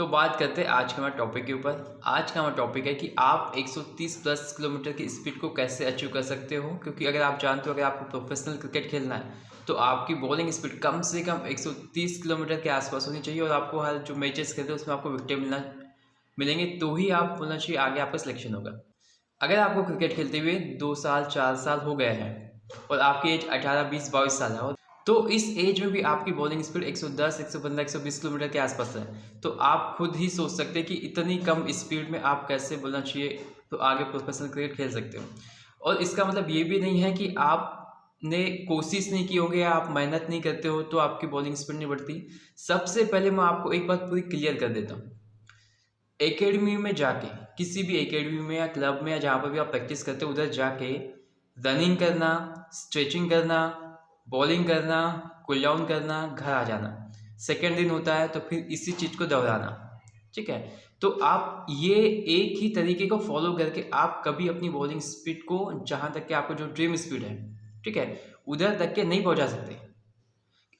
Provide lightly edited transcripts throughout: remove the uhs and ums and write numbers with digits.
तो बात करते हैं आज के हमारे टॉपिक के ऊपर। आज का हमारा टॉपिक है कि आप 130 प्लस किलोमीटर की स्पीड को कैसे अचीव कर सकते हो। क्योंकि अगर आप जानते हो अगर आपको प्रोफेशनल क्रिकेट खेलना है तो आपकी बॉलिंग स्पीड कम से कम 130 किलोमीटर के आसपास होनी चाहिए और आपको हर जो मैचेस खेलते हैं उसमें आपको विकेट मिलेंगे तो ही आप बोलना चाहिए आगे आपका सिलेक्शन होगा। अगर आपको क्रिकेट खेलते हुए 2 साल 4 साल हो गए हैं और आपकी एज 18 20 22 साल है तो इस एज में भी आपकी बॉलिंग स्पीड 110 115 120 किलोमीटर के आसपास है तो आप खुद ही सोच सकते हैं कि इतनी कम स्पीड में आप कैसे बोलना चाहिए तो आगे प्रोफेशनल क्रिकेट खेल सकते हो। और इसका मतलब ये भी नहीं है कि आपने कोशिश नहीं की होगी या आप मेहनत नहीं करते हो तो आपकी बॉलिंग स्पीड नहीं बढ़ती। सबसे पहले मैं आपको एक बात पूरी क्लियर कर देता हूँ। एकेडमी में जाके किसी भी एकेडमी में या क्लब में या जहाँ पर भी आप प्रैक्टिस करते हो उधर जाके रनिंग करना, स्ट्रेचिंग करना, बॉलिंग करना, कूल डाउन करना, घर आ जाना, सेकेंड दिन होता है तो फिर इसी चीज़ को दोहराना। ठीक है, तो आप ये एक ही तरीके को फॉलो करके आप कभी अपनी बॉलिंग स्पीड को जहाँ तक कि आपको जो ड्रीम स्पीड है ठीक है उधर तक के नहीं पहुँचा सकते।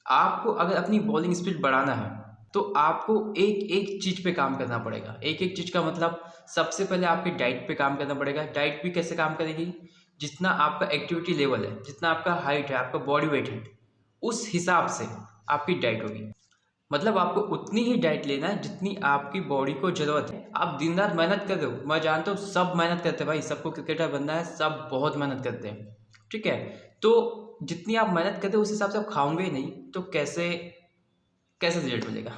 आपको अगर अपनी बॉलिंग स्पीड बढ़ाना है तो आपको एक एक चीज़ पे काम करना पड़ेगा। एक एक चीज़ का मतलब सबसे पहले आपकी डाइट पे काम करना पड़ेगा। डाइट भी कैसे काम करेगी, जितना आपका एक्टिविटी लेवल है, जितना आपका हाइट है, आपका बॉडी वेट है, उस हिसाब से आपकी डाइट होगी। मतलब आपको उतनी ही डाइट लेना है जितनी आपकी बॉडी को ज़रूरत है। आप दिन रात मेहनत कर रहे हो, मैं जानता हूँ सब मेहनत करते हैं भाई, सबको क्रिकेटर बनना है, सब बहुत मेहनत करते हैं। ठीक है, तो जितनी आप मेहनत करते हो उस हिसाब से आप खाओगे ही नहीं तो कैसे कैसे रिजल्ट मिलेगा।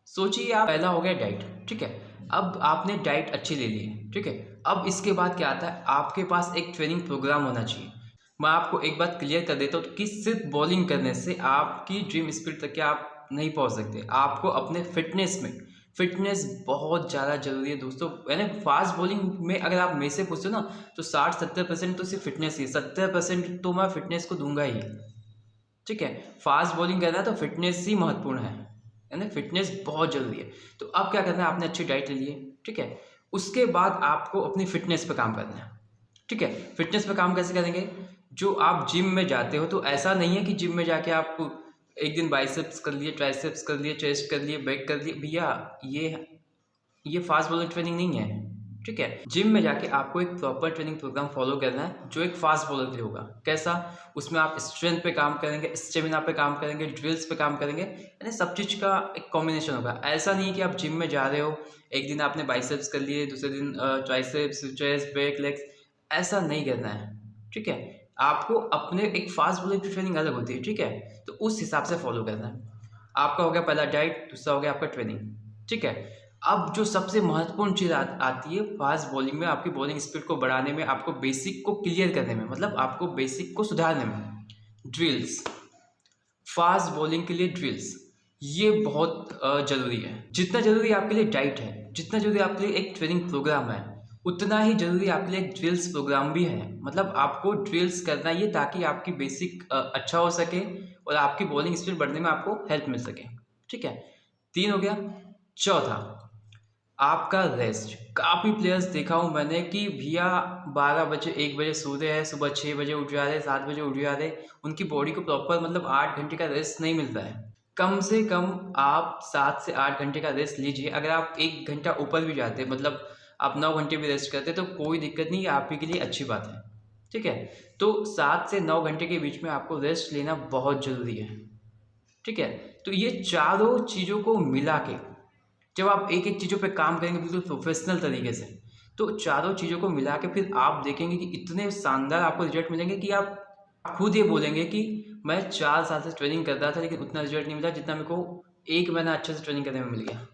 सोचिए, आप पहला हो गया डाइट। ठीक है, अब आपने डाइट अच्छी ले ली है। ठीक है, अब इसके बाद क्या आता है, आपके पास एक ट्रेनिंग प्रोग्राम होना चाहिए। मैं आपको एक बात क्लियर कर देता हूँ कि सिर्फ बॉलिंग करने से आपकी ड्रीम स्पीड तक के आप नहीं पहुँच सकते। आपको अपने फिटनेस बहुत ज़्यादा ज़रूरी है दोस्तों। यानी फास्ट बॉलिंग में अगर आप मेरे से पूछते हो ना तो 60-70% तो सिर्फ फिटनेस ही है, 70% तो मैं फिटनेस को दूंगा ही। ठीक है, फास्ट बॉलिंग करना है तो फिटनेस ही महत्वपूर्ण है ना, फिटनेस बहुत जरूरी है। तो अब क्या करना है, आपने अच्छी डाइट ले ली है। ठीक है, उसके बाद आपको अपनी फिटनेस पे काम करना है। ठीक है, फिटनेस पे काम कैसे करेंगे, जो आप जिम में जाते हो तो ऐसा नहीं है कि जिम में जाके आप एक दिन बाइसेप्स कर लिए, ट्राइसेप्स कर लिए, चेस्ट कर लिए, बैक कर लिए। भैया ये फास्ट बॉलिंग ट्रेनिंग नहीं है। ठीक है, जिम में जाके आपको एक प्रॉपर ट्रेनिंग प्रोग्राम फॉलो करना है जो एक फास्ट बॉलर के लिए होगा। कैसा, उसमें आप स्ट्रेंथ पे काम करेंगे, स्टेमिना पे काम करेंगे, ड्रिल्स पे काम करेंगे, यानी सब चीज़ का एक कॉम्बिनेशन होगा। ऐसा नहीं कि आप जिम में जा रहे हो, एक दिन आपने बाइसेप्स कर लिए, दूसरे दिन ट्राइसेप्स, चेस्ट, बैक, लेग्स, ऐसा नहीं करना है। ठीक है, आपको अपने एक फास्ट बॉलर की ट्रेनिंग अलग होती है। ठीक है, तो उस हिसाब से फॉलो करना है। आपका हो गया पहला डाइट, दूसरा हो गया आपका ट्रेनिंग। ठीक है, अब जो सबसे महत्वपूर्ण चीज़ आती है फास्ट बॉलिंग में, आपकी बॉलिंग स्पीड को बढ़ाने में, आपको बेसिक को क्लियर करने में, मतलब आपको बेसिक को सुधारने में, ड्रिल्स। फास्ट बॉलिंग के लिए ड्रिल्स ये बहुत ज़रूरी है। जितना ज़रूरी आपके लिए डाइट है, जितना ज़रूरी आपके लिए एक ट्रेनिंग प्रोग्राम है, उतना ही ज़रूरी आपके लिए एक ड्रिल्स प्रोग्राम भी है। मतलब आपको ड्रिल्स करना ये ताकि आपकी बेसिक अच्छा हो सके और आपकी बॉलिंग स्पीड बढ़ने में आपको हेल्प मिल सके। ठीक है, 3 हो गया। चौथा, आपका रेस्ट। काफ़ी प्लेयर्स देखा हूँ मैंने कि भैया 12 बजे 1 बजे सो रहे हैं, सुबह 6 बजे उठ जा रहे, 7 बजे उठ जा रहे, उनकी बॉडी को प्रॉपर मतलब 8 घंटे का रेस्ट नहीं मिलता है। कम से कम आप 7 से 8 घंटे का रेस्ट लीजिए। अगर आप 1 घंटा ऊपर भी जाते मतलब आप 9 घंटे भी रेस्ट करते तो कोई दिक्कत नहीं, आप ही के लिए अच्छी बात है। ठीक है, तो 7 से 9 घंटे के बीच में आपको रेस्ट लेना बहुत ज़रूरी है। ठीक है, तो ये चारों चीज़ों को मिला के जब आप एक एक चीज़ों पे काम करेंगे बिल्कुल प्रोफेशनल तरीके से, तो चारों चीज़ों को मिला के फिर आप देखेंगे कि इतने शानदार आपको रिजल्ट मिलेंगे कि आप खुद ये बोलेंगे कि मैं 4 साल से ट्रेनिंग कर रहा था लेकिन उतना रिजल्ट नहीं मिला जितना मेरे को 1 महीना अच्छे से ट्रेनिंग करने में मिल गया।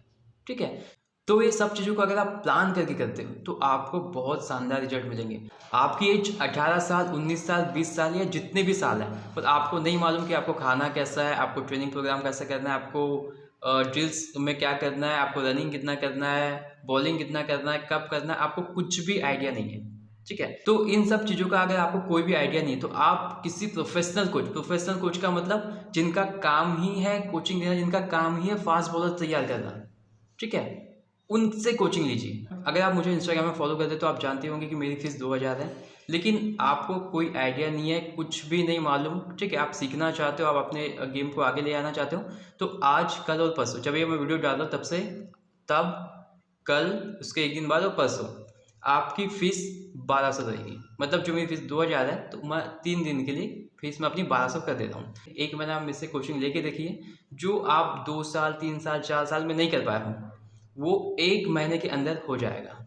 ठीक है, तो ये सब चीज़ों को अगर आप प्लान करके करते हो तो आपको बहुत शानदार रिजल्ट मिलेंगे। आपकी एज 18 साल, 19 साल, 20 साल या जितने भी साल हैं, पर आपको नहीं मालूम कि आपको खाना कैसा है, आपको ट्रेनिंग प्रोग्राम कैसा करना है, आपको ड्रिल्स में क्या करना है, आपको रनिंग कितना करना है, बॉलिंग कितना करना है, कब करना है, आपको कुछ भी आइडिया नहीं है। ठीक है, तो इन सब चीज़ों का अगर आपको कोई भी आइडिया नहीं है तो आप किसी प्रोफेशनल कोच का मतलब जिनका काम ही है कोचिंग देना, जिनका काम ही है फास्ट बॉलर तैयार करना, ठीक है, उनसे कोचिंग लीजिए। अगर आप मुझे इंस्टाग्राम में फॉलो करते तो आप जानते होंगे कि मेरी फीस 2000 है, लेकिन आपको कोई आइडिया नहीं है, कुछ भी नहीं मालूम। ठीक है, आप सीखना चाहते हो, आप अपने गेम को आगे ले आना चाहते हो, तो आज कल और परसों जब ये मैं वीडियो डाल रहा हूँ तब से तब कल उसके एक दिन बाद और परसों आपकी फ़ीस 1200 रहेगी। मतलब जो मेरी फ़ीस 2000 है तो मैं 3 दिन के लिए फ़ीस मैं अपनी 1200 कर देता हूँ। एक महीना मेरे से कोचिंग लेके देखिए, जो आप 2 साल 3 साल 4 साल में नहीं कर पाए हों वो 1 महीने के अंदर हो जाएगा।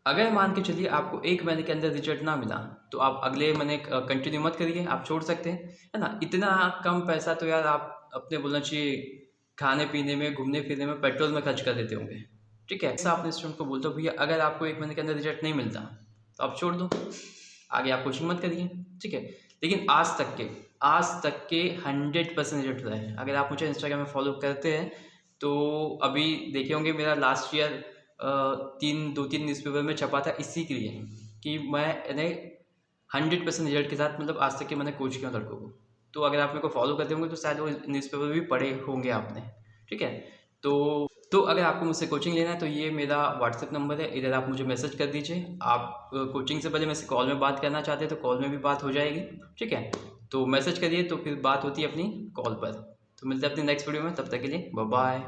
अगर मान के चलिए आपको 1 महीने के अंदर रिजल्ट ना मिला तो आप अगले महीने कंटिन्यू मत करिए, आप छोड़ सकते हैं, है ना। इतना कम पैसा तो यार आप अपने बोलना चाहिए खाने पीने में, घूमने फिरने में, पेट्रोल में खर्च कर देते होंगे, ठीक है। ऐसा अपने स्टूडेंट को बोलते हो भैया अगर आपको 1 महीने के अंदर रिजल्ट नहीं मिलता तो आप छोड़ दो, आगे आप कोचिंग मत करिए, ठीक है। लेकिन आज तक के 100% रिजल्ट रहे हैं। अगर आप मुझे इंस्टाग्राम में फॉलो करते हैं तो अभी देखे होंगे मेरा लास्ट ईयर 2-3 न्यूज़पेपर में छपा था इसी के लिए कि मैंने 100% रिजल्ट के साथ मतलब आज तक के मैंने कोच किया लड़कों को। तो अगर आप मेरे को फॉलो करते होंगे तो शायद वो न्यूज़पेपर भी पढ़े होंगे आपने, ठीक है। तो अगर आपको मुझसे कोचिंग लेना है तो ये मेरा व्हाट्सएप नंबर है, इधर आप मुझे मैसेज कर दीजिए। आप कोचिंग से पहले मेरे से कॉल में बात करना चाहते हैं तो कॉल में भी बात हो जाएगी, ठीक है। तो मैसेज करिए तो फिर बात होती है अपनी कॉल पर। तो मिलते हैं अपनी नेक्स्ट वीडियो में, तब तक के लिए बाय बाय।